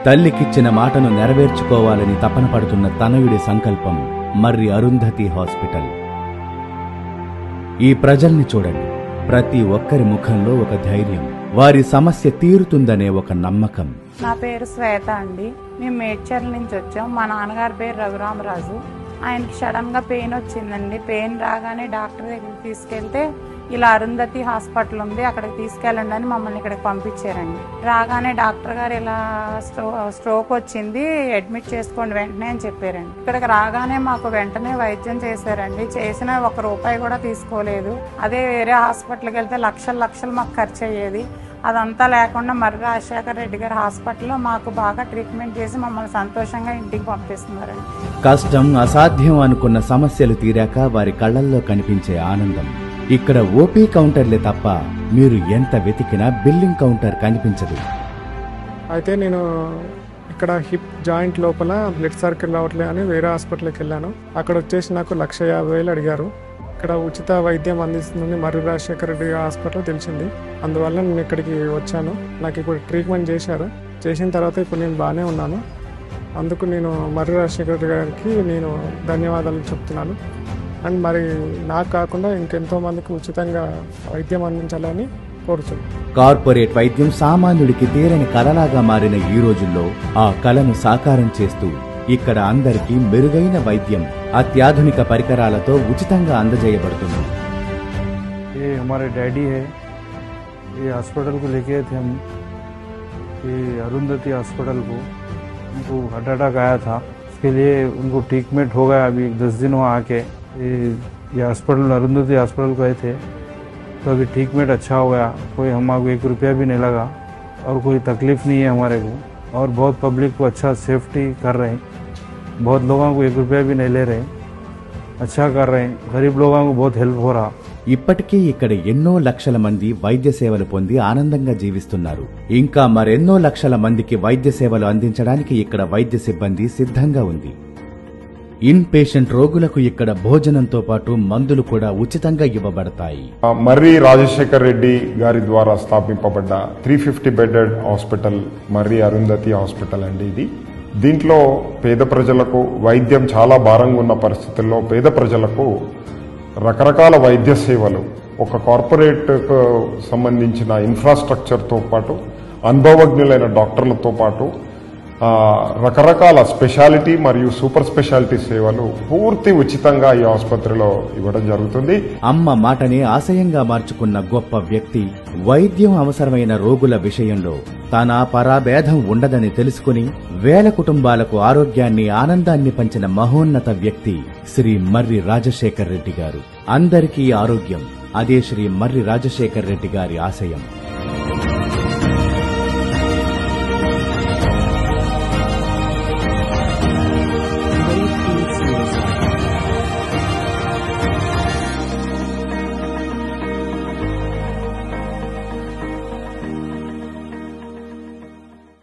తల్లికిచ్చిన మాటను నెరవేర్చుకోవాలని తపన పడుతున్న తనయుడి సంకల్పం మర్రి అరుంధతి హాస్పిటల్. ఈ ప్రజల్ని చూడండి. ప్రతి ఒక్కరి ముఖంలో ఒక ధైర్యం, వారి సమస్య తీరుతుందనే ఒక నమ్మకం. నా పేరు శ్వేత అండి. మేము మేడ్చర్ల నుంచి వచ్చాం. మా నాన్నగారి పేరు రఘురామరాజు. ఆయనకి సడన్ గా పెయిన్ వచ్చిందండి. పెయిన్ రాగానే డాక్టర్ దగ్గరికి తీసుకెళ్తే ఇలా అరుంధతి హాస్పిటల్ ఉంది, అక్కడికి తీసుకెళ్ళండి అని మమ్మల్ని ఇక్కడికి పంపించారండి. రాగానే డాక్టర్ గారు ఇలా స్ట్రోక్ వచ్చింది, అడ్మిట్ చేసుకోండి వెంటనే అని చెప్పారండి. ఇక్కడికి రాగానే మాకు వెంటనే వైద్యం చేశారండి. చేసిన ₹1 కూడా తీసుకోలేదు. అదే వేరే హాస్పిటల్కి వెళ్తే లక్షలు మాకు ఖర్చు అయ్యేది. అదంతా లేకుండా మర్రి రాజశేఖర్ రెడ్డి గారి హాస్పిటల్లో మాకు బాగా ట్రీట్మెంట్ చేసి మమ్మల్ని సంతోషంగా ఇంటికి పంపిస్తున్నారండి. కష్టం, అసాధ్యం అనుకున్న సమస్యలు తీరాక వారి కళ్లల్లో కనిపించే ఆనందం. ఇక్కడ ఓపీ కౌంటర్లే తప్ప మీరు ఎంత వెతికినా బిల్లింగ్ కౌంటర్ కనిపించదు. అయితే నేను ఇక్కడ హిప్ జాయింట్ లోపల బ్లడ్ సర్కిల్ రావట్లే అని వేరే హాస్పిటల్కి వెళ్ళాను. అక్కడ వచ్చేసి నాకు 1,50,000 అడిగారు. ఇక్కడ ఉచిత వైద్యం అందిస్తుందని మర్రి రాజశేఖర రెడ్డి హాస్పిటల్ తెలిసింది. అందువల్ల నేను ఇక్కడికి వచ్చాను. నాకు ఇప్పుడు ట్రీట్మెంట్ చేశారు. చేసిన తర్వాత ఇప్పుడు నేను బాగానే ఉన్నాను. అందుకు నేను మర్రి రాజశేఖర రెడ్డి గారికి నేను ధన్యవాదాలు చెప్తున్నాను. అండ్ మరి నాకు కాకుండా ఇంకెంతో మందికి ఉచితంగా వైద్యం అందించాలని కోరుతున్నాను. కార్పొరేట్ వైద్యం సామాన్యుడికి తీరని కలలాగా మారిన ఈ రోజుల్లో ఆ కలను సాకారం చేస్తూ ఇక్కడ అందరికీ మెరుగైన వైద్యం అత్యాధునిక పరికరాలతో ఉచితంగా అందజేయబడుతుంది. ये हमारे डैडी है, ये हॉस्पिटल को लेके थे हम, ये अरुंधति हॉस्पिटल को। उनको हार्ट अटैक आया था, उसके लिए उनको ट्रीटमेंट हो गया। अभी 10 दिन हुआ आके ये हॉस्पिटल अरुंधति हॉस्पिटल गए थे तो अभी ट्रीटमेंट अच्छा हो गया। कोई हमारे ₹1 भी नहीं लगा और कोई तकलीफ नहीं है हमारे को। और बहुत पब्लिक को अच्छा सेफ्टी कर रहे हैं, बहुत लोगों को ₹1 भी नहीं ले रहे, अच्छा कर रहे हैं। गरीब लोगों को बहुत हेल्प हो रहा। ఇప్పటికీ ఇక్కడ ఎన్నో లక్షల మంది వైద్య సేవలు పొంది ఆనందంగా జీవిస్తున్నారు. ఇంకా మరెన్నో లక్షల మందికి వైద్య సేవలు అందించడానికి ఇక్కడ వైద్య సిబ్బంది సిద్ధంగా ఉంది. ఇన్ పేషెంట్ రోగులకు ఇక్కడ భోజనంతో పాటు మందులు కూడా ఉచితంగా ఇవ్వబడతాయి. మర్రి రాజశేఖర్ రెడ్డి గారి ద్వారా స్థాపింపబడ్డ 350 బెడెడ్ హాస్పిటల్ మర్రి అరుంధతి హాస్పిటల్ అండి ఇది. దీంట్లో పేద ప్రజలకు వైద్యం చాలా భారంగా ఉన్న పరిస్థితుల్లో పేద ప్రజలకు రకరకాల వైద్య సేవలు, ఒక కార్పొరేట్కు సంబంధించిన ఇన్ఫ్రాస్ట్రక్చర్తో పాటు అనుభవజ్ఞులైన డాక్టర్లతో పాటు రకరకాల స్పెషాలిటీ మరియు సూపర్ స్పెషాలిటీ సేవలు పూర్తి ఉచితంగా ఈ ఆసుపత్రిలో ఇవ్వడం జరుగుతుంది. అమ్మ మాటనే ఆశయంగా మార్చుకున్న గొప్ప వ్యక్తి, వైద్యం అవసరమైన రోగుల విషయంలో తన పరాభేదం ఉండదని తెలుసుకుని వేల కుటుంబాలకు ఆరోగ్యాన్ని, ఆనందాన్ని పంచిన మహోన్నత వ్యక్తి శ్రీ మర్రి రాజశేఖర్ రెడ్డి గారు. అందరికీ ఆరోగ్యం, అదే శ్రీ మర్రి రాజశేఖర్ రెడ్డి గారి ఆశయం.